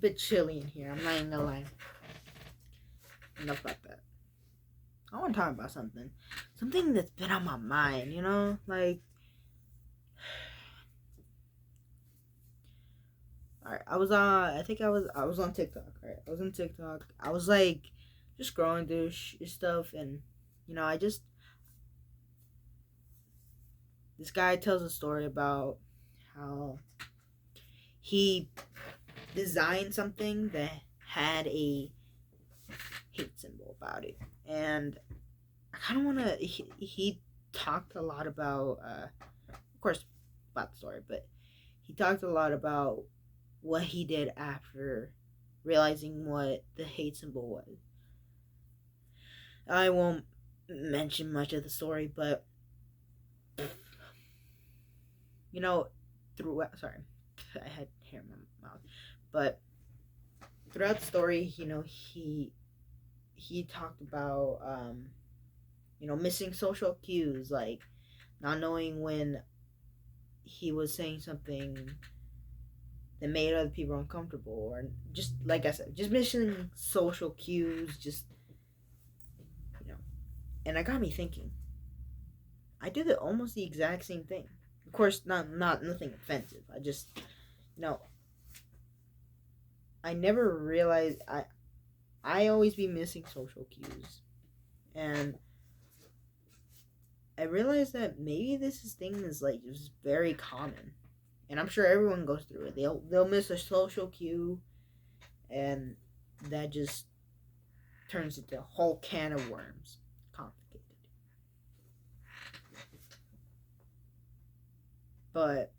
bit chilly in here. I'm not even gonna lie. Enough about that. I want to talk about something that's been on my mind. Like, all right, I was on. I think I was on TikTok. Right, I was on TikTok. I was like, just scrolling through stuff, and I just this guy tells a story about how he designed something that had a hate symbol about it, and I kind of want to. He talked a lot about, of course, about the story, but he talked a lot about what he did after realizing what the hate symbol was. I won't mention much of the story, but you know, throughout. Sorry, I had hair in my mouth, but throughout the story, he talked about missing social cues, like not knowing when he was saying something that made other people uncomfortable, or just like I said, just missing social cues, just you know. And it got me thinking. I did almost the exact same thing. Of course, not nothing offensive. I just no. I never realized I always be missing social cues, and I realized that maybe thing is like just very common, and I'm sure everyone goes through it. They'll miss a social cue, and that just turns into a whole can of worms. Complicated. But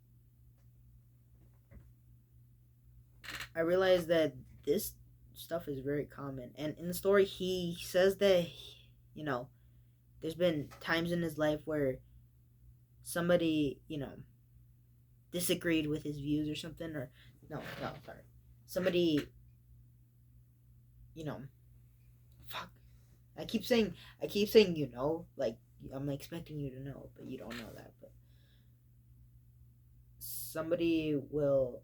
I realized that this stuff is very common. And in the story, he says that, you know, there's been times in his life where somebody, disagreed with his views or something, or no, sorry. Somebody, you know, fuck. I keep saying, like I'm expecting you to know, but you don't know that. But somebody will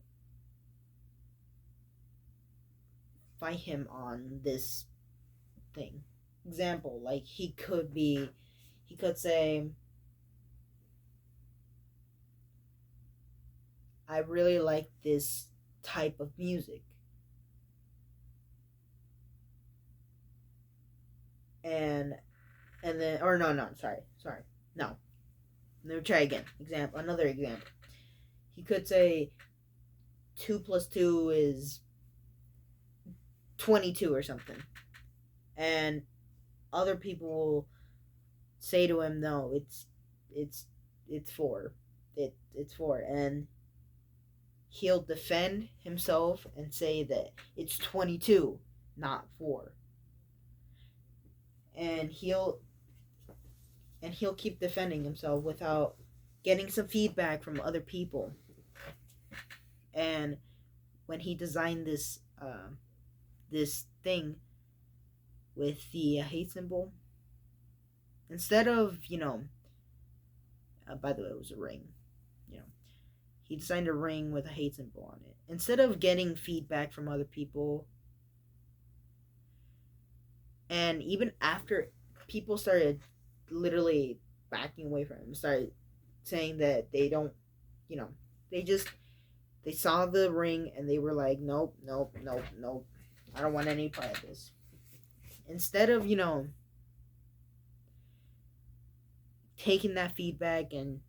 fight him on this thing. Example, like he could say, I really like this type of music. And then or no, sorry. No. Let me try again. Another example. He could say 2 plus 2 is 22 or something. And other people will say to him, no, it's 4. It's 4, and he'll defend himself and say that it's 22, not 4. And he'll keep defending himself without getting some feedback from other people. And when he designed this thing with the hate symbol, instead of by the way, it was a ring. He designed a ring with a hate symbol on it. Instead of getting feedback from other people, and even after people started literally backing away from him, started saying that they don't, they just they saw the ring and they were like, nope, nope, nope, nope, I don't want any part of this. Instead of taking that feedback and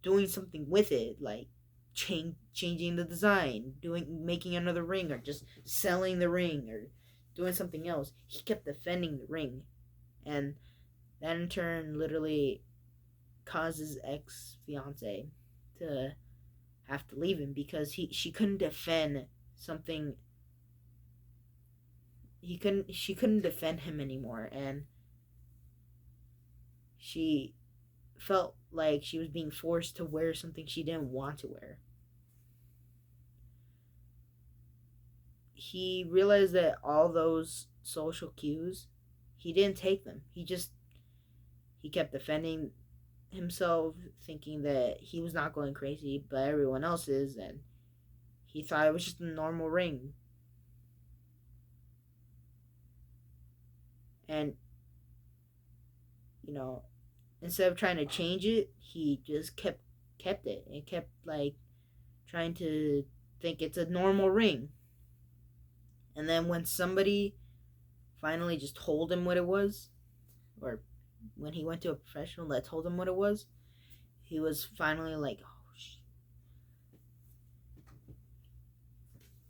doing something with it, like changing the design, making another ring, or just selling the ring, or doing something else, he kept defending the ring, and that in turn literally caused his ex fiance to have to leave him because she couldn't defend something. She couldn't defend him anymore, and she felt like she was being forced to wear something she didn't want to wear. He realized that all those social cues, he didn't take them. He kept defending himself, thinking that he was not going crazy, but everyone else is, and he thought it was just a normal ring. And, you know, instead of trying to change it, he just kept it and kept like trying to think it's a normal ring. And then when somebody finally just told him what it was, or when he went to a professional that told him what it was, he was finally like, oh,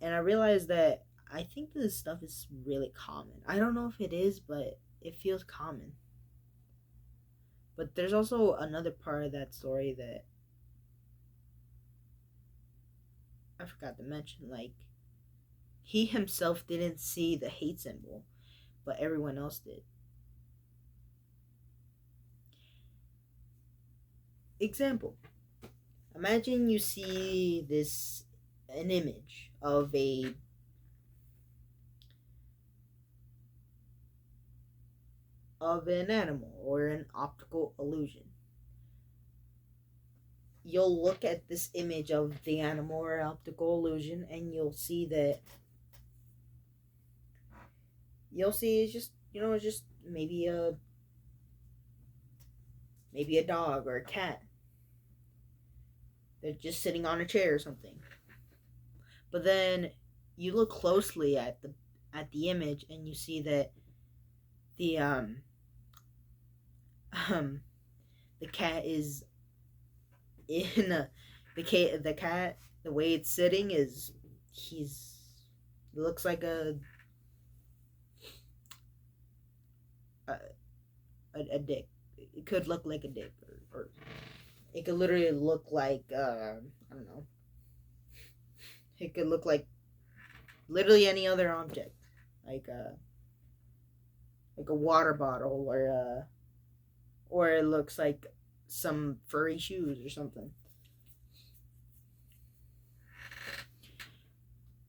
and I realized that I think this stuff is really common. I don't know if it is, but it feels common. But there's also another part of that story that I forgot to mention. Like, he himself didn't see the hate symbol, but everyone else did. Example: imagine you see an image of an animal or an optical illusion. You'll look at this image of the animal or optical illusion, and you'll see it's just, it's just maybe a dog or a cat. They're just sitting on a chair or something. But then you look closely at the image, and you see that the um the cat is in a the cat, the way it's sitting is he's it looks like a a dick. It could look like a dick, or it could literally look like I don't know. It could look like literally any other object, like a water bottle, or it looks like some furry shoes or something.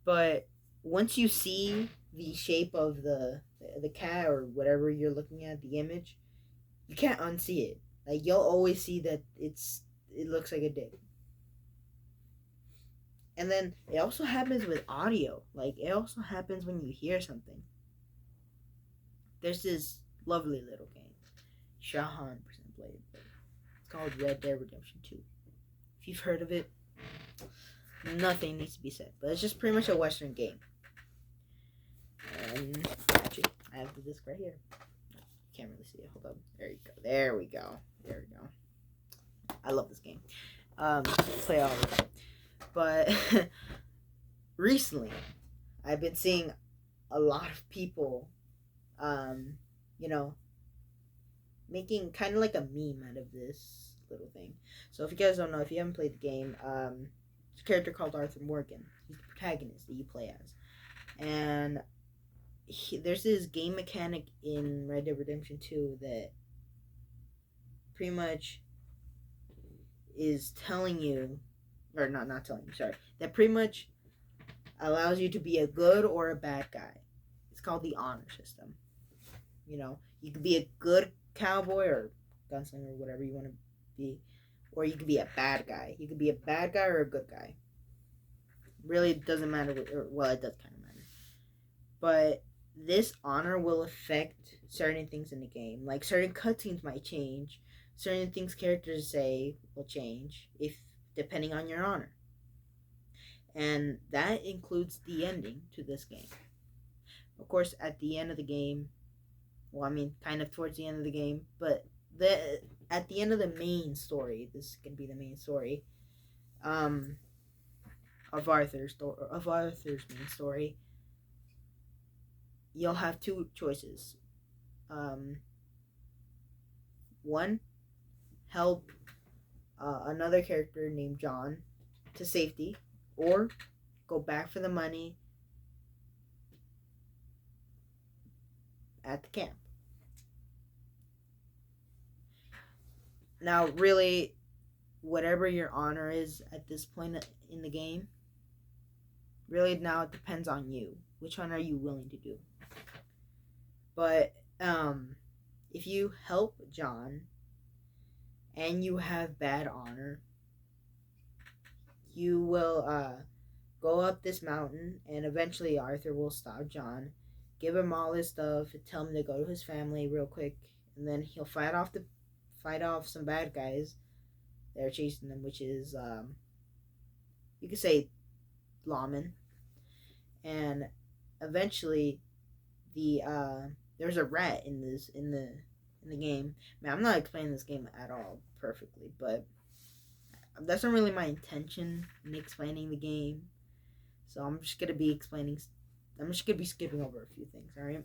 But once you see the shape of the cat or whatever you're looking at, the image, you can't unsee it. Like, you'll always see that it looks like a dick. And then it also happens with audio. Like, it also happens when you hear something. There's this lovely little game. Shahan played it. It's called Red Dead Redemption 2. If you've heard of it, nothing needs to be said. But it's just pretty much a Western game. And actually, I have the disc right here. You can't really see it. Hold up. There you go. There we go. I love this game. Play all the time. But recently, I've been seeing a lot of people, you know, making kind of like a meme out of this little thing. So if you guys don't know, if you haven't played the game, there's a character called Arthur Morgan. He's the protagonist that you play as. And there's this game mechanic in Red Dead Redemption 2 that pretty much is telling you, or not telling you, sorry, that pretty much allows you to be a good or a bad guy. It's called the honor system. You could be a good cowboy or gunslinger or whatever you want to be, or you could be a bad guy. You could be a bad guy or a good guy. Really, it doesn't matter. Well, it does kind of matter. But this honor will affect certain things in the game. Like, certain cutscenes might change. Certain things characters say will change depending on your honor. And that includes the ending to this game. Of course, at the end of the game, well, I mean, kind of towards the end of the game, but at the end of the main story, this is gonna be the main story, of Arthur's main story. You'll have two choices. One, help another character named John to safety, or go back for the money at the camp. Now, really, whatever your honor is at this point in the game, really now it depends on you. Which one are you willing to do? But if you help John and you have bad honor, you will go up this mountain, and eventually Arthur will stop John, give him all his stuff, and tell him to go to his family real quick, and then he'll fight off some bad guys that are chasing them, which is you could say lawmen, and eventually the there's a rat in the game. Man, I'm not explaining this game at all perfectly, but that's not really my intention in explaining the game. So I'm just gonna be explaining. I'm just gonna be skipping over a few things, all right?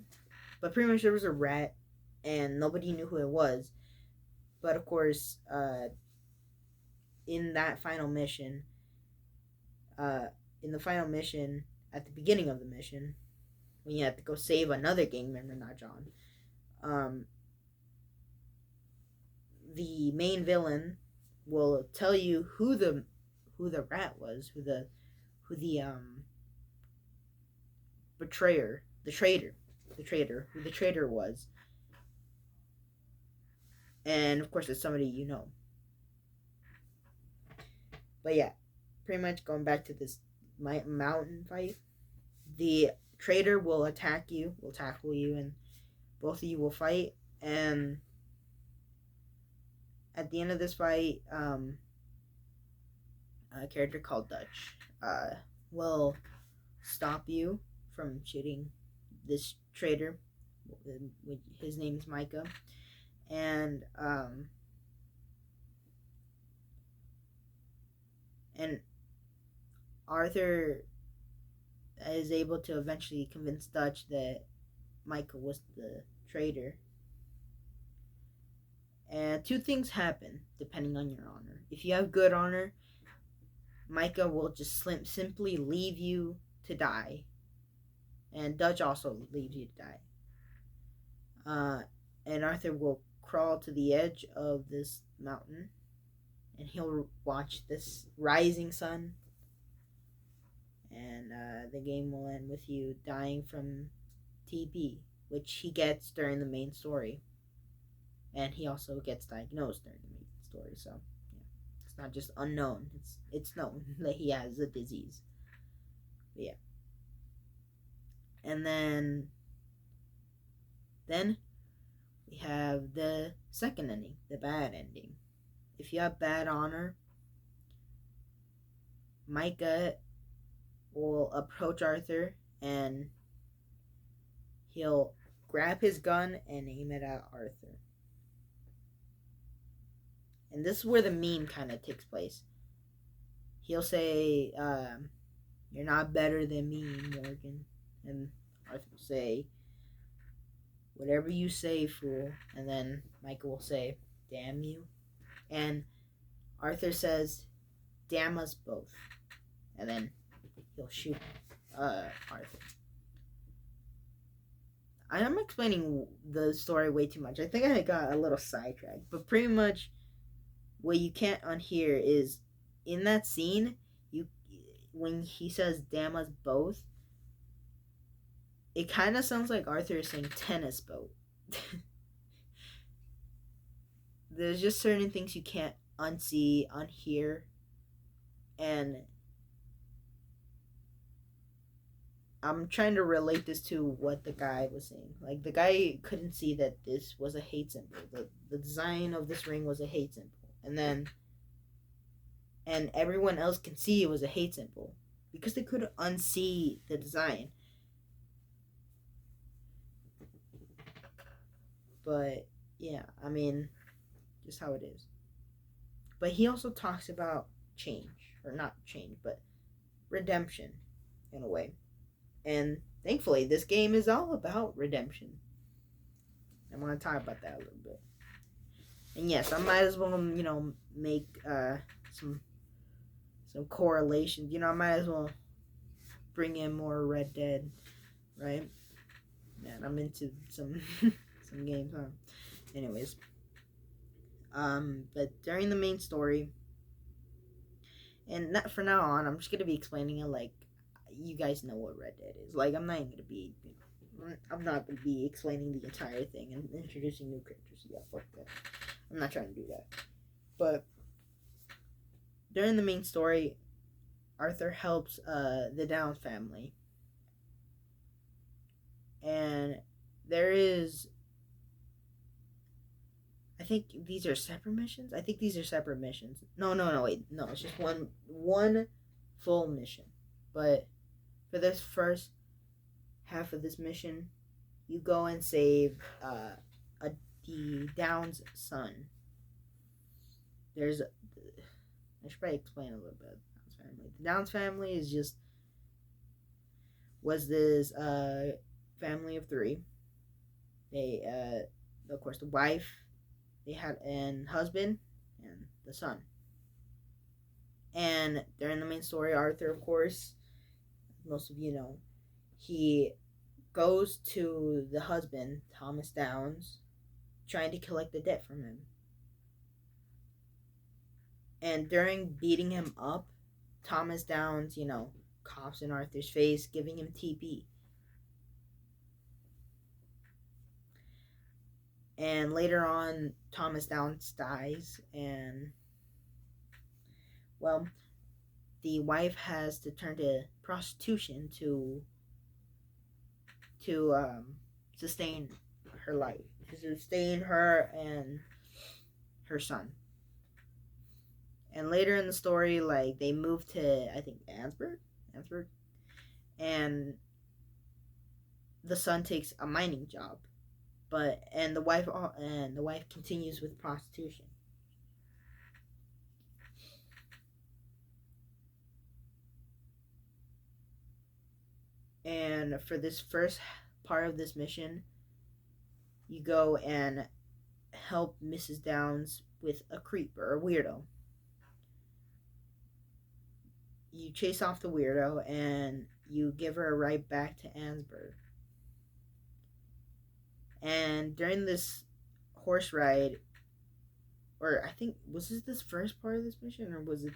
But pretty much there was a rat, and nobody knew who it was. But of course, in that final mission, uh, in the final mission, at the beginning of the mission, when you have to go save another gang member, not John, um, the main villain will tell you who the rat was, who betrayer, who the traitor was, and of course it's somebody you know. But yeah, pretty much going back to this mountain fight, the traitor will tackle you, and both of you will fight. And at the end of this fight, a character called Dutch will stop you from shooting this traitor. His name is Micah, and and Arthur is able to eventually convince Dutch that Micah was the traitor. And two things happen depending on your honor. If you have good honor, Micah will just simply leave you to die, and Dutch also leaves you to die. And Arthur will crawl to the edge of this mountain, and he'll watch this rising sun. And the game will end with you dying from TB, which he gets during the main story. And he also gets diagnosed during the main story, so yeah, it's not just unknown; it's known that he has a disease. But yeah, and then we have the second ending, the bad ending. If you have bad honor, Micah will approach Arthur, and he'll grab his gun and aim it at Arthur. And this is where the meme kind of takes place. He'll say, "You're not better than me, Morgan," and Arthur will say, "Whatever you say, fool." And then Michael will say, "Damn you," and Arthur says, "Damn us both," and then he'll shoot Arthur. I'm explaining the story way too much. I think I got a little sidetracked, but pretty much what you can't unhear is in that scene, when he says "damn us both," it kind of sounds like Arthur is saying "tennis boat." There's just certain things you can't unsee, unhear, and I'm trying to relate this to what the guy was saying. Like, the guy couldn't see that this was a hate symbol. The design of this ring was a hate symbol. And everyone else can see it was a hate symbol because they couldn't unsee the design. But yeah, I mean, just how it is. But he also talks about change, or not change, but redemption in a way. And thankfully, this game is all about redemption. I want to talk about that a little bit. And yes, I might as well, make some correlations. I might as well bring in more Red Dead, right? Man, I'm into some some games, huh? Anyways, but during the main story, and not for now on, I'm just gonna be explaining it like you guys know what Red Dead is. Like, I'm not gonna be explaining the entire thing and introducing new characters. Yeah, fuck that. I'm not trying to do that. But during the main story, Arthur helps the Downs family, and there is. I think these are separate missions. I think these are separate missions. No, no, no, wait, no. It's just one full mission. But for this first half of this mission, you go and save a the Downs son. There's I should probably explain a little bit. Downs family. The Downs family is just was this family of three. They of course the wife, they had an husband and the son. And during the main story, Arthur, of course, most of you know, he goes to the husband, Thomas Downs, trying to collect the debt from him. And during beating him up, Thomas Downs, coughs in Arthur's face, giving him TB. And later on, Thomas Downs dies, and, well, the wife has to turn to prostitution to sustain her life, to sustain her and her son. And later in the story, like, they move to, I think, Ansburg, and the son takes a mining job, and the wife continues with prostitution. And for this first part of this mission, you go and help Mrs. Downs with a creep or a weirdo. You chase off the weirdo and you give her a ride back to Ansburg. And during this horse ride, or I think, was this first part of this mission, or was it?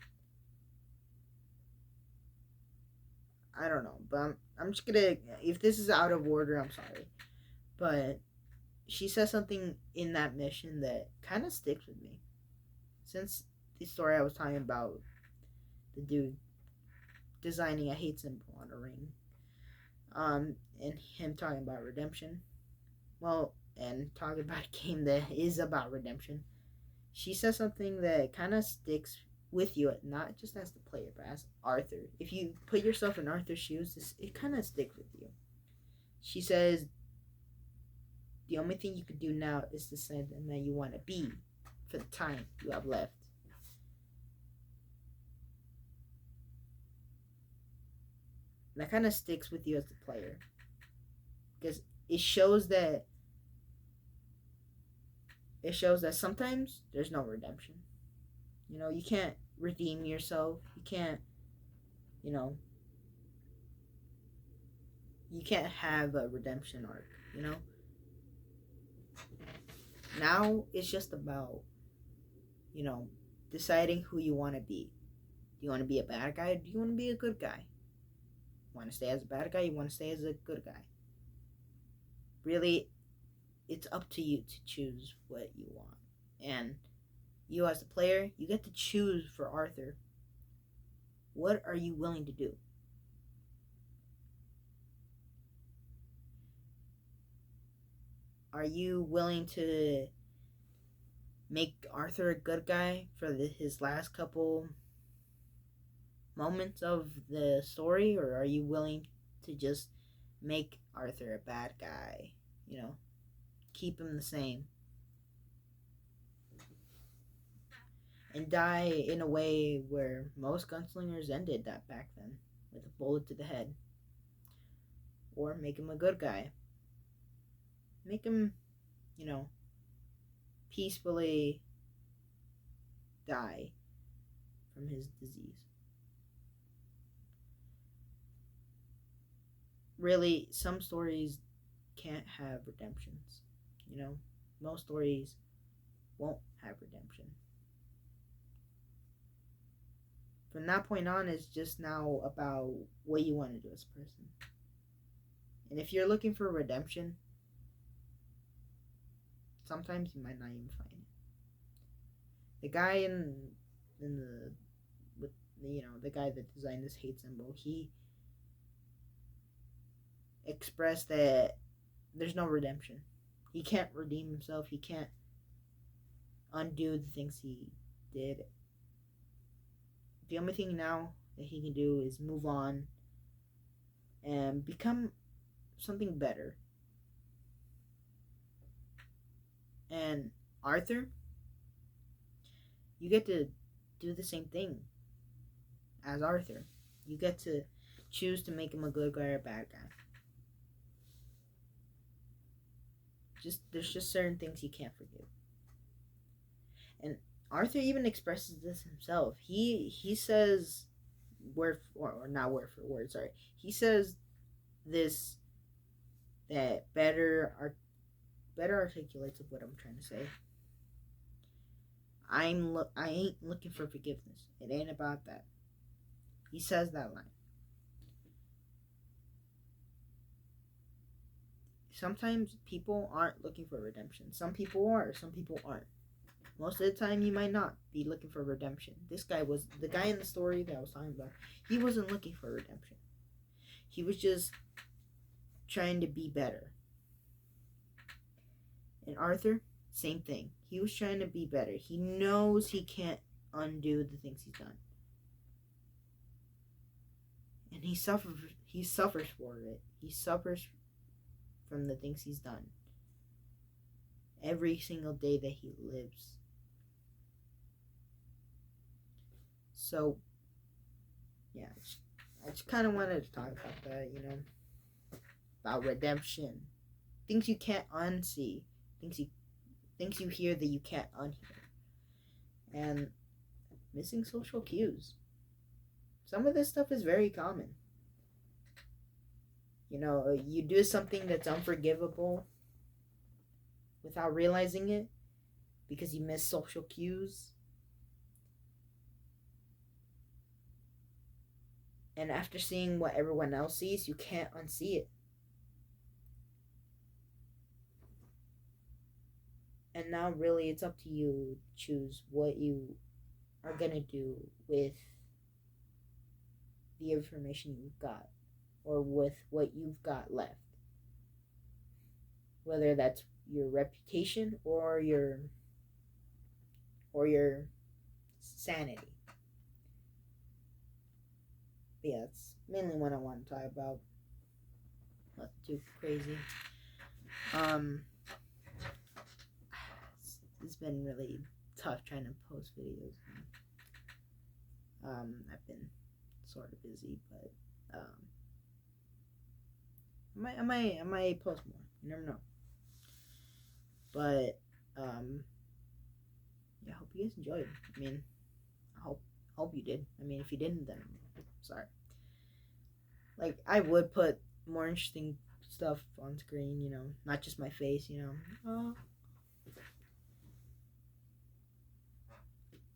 I don't know, but I'm just gonna. If this is out of order, I'm sorry. But she says something in that mission that kind of sticks with me. Since the story I was talking about, the dude designing a hate symbol on a ring, and him talking about redemption. Well, and talking about a game that is about redemption. She says something that kind of sticks with you, not just as the player, but as Arthur. If you put yourself in Arthur's shoes, it kind of sticks with you. She says, the only thing you could do now is decide that you want to be for the time you have left. And that kind of sticks with you as the player, because it shows that sometimes there's no redemption. You can't redeem yourself. You can't, you can't have a redemption arc, Now it's just about, deciding who you want to be. Do you want to be a bad guy? Or do you want to be a good guy? You want to stay as a bad guy? You want to stay as a good guy? Really, it's up to you to choose what you want. And you as the player, you get to choose for Arthur. What are you willing to do? Are you willing to make Arthur a good guy for his last couple moments of the story, or are you willing to just make Arthur a bad guy? Keep him the same and die in a way where most gunslingers ended that back then, with a bullet to the head. Or make him a good guy. Make him, peacefully die from his disease. Really, some stories can't have redemptions. Most stories won't have redemption. From that point on, it's just now about what you want to do as a person. And if you're looking for redemption, sometimes you might not even find it. The guy in the with the guy that designed this hate symbol, he expressed that there's no redemption. He can't redeem himself. He can't undo the things he did. The only thing now that he can do is move on and become something better. And Arthur, you get to do the same thing as Arthur. You get to choose to make him a good guy or a bad guy. There's just certain things you can't forgive. And Arthur even expresses this himself. He says word or not word for word, sorry. He says this that better articulates of what I'm trying to say. I ain't looking for forgiveness. It ain't about that. He says that line. Sometimes people aren't looking for redemption. Some people are, some people aren't. Most of the time, you might not be looking for redemption. This guy was the guy in the story that I was talking about. He wasn't looking for redemption. He was just trying to be better. And Arthur, same thing. He was trying to be better. He knows he can't undo the things he's done. And he suffers for it. He suffers from the things he's done. Every single day that he lives. So, yeah, I just kind of wanted to talk about that, about redemption. Things you can't unsee. Things you hear that you can't unhear. And missing social cues. Some of this stuff is very common. You do something that's unforgivable without realizing it because you miss social cues. And after seeing what everyone else sees, you can't unsee it. And now really it's up to you to choose what you are going to do with the information you've got or with what you've got left. Whether that's your reputation or your sanity. But yeah, that's mainly what I want to talk about. Not too crazy. It's been really tough trying to post videos. I've been sort of busy, but I might post more. You never know. But yeah, I hope you guys enjoyed. I mean, I hope you did. I mean, if you didn't, then sorry. Like, I would put more interesting stuff on screen, not just my face,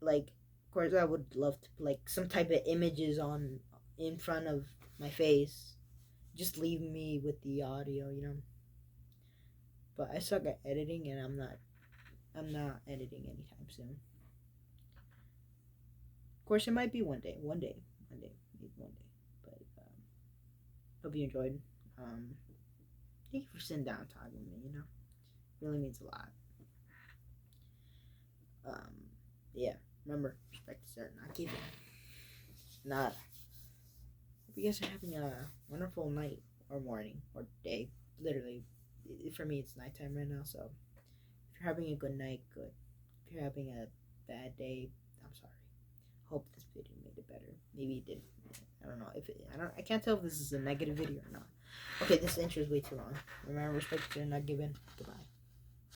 like, of course, I would love to like some type of images in front of my face. Just leave me with the audio, But I suck at editing, and I'm not editing anytime soon. Of course, it might be one day, maybe one day. But hope you enjoyed. Thank you for sitting down and talking to me. It really means a lot. Yeah. Remember, respect is not giving. Not. Hope you guys are having a wonderful night or morning or day. Literally, for me, it's nighttime right now. So, if you're having a good night, good. If you're having a bad day, I'm sorry. Hope this video made it better. Maybe it didn't. I don't know I can't tell if this is a negative video or not. Okay, this intro is way too long. Remember, respect is not given. Goodbye.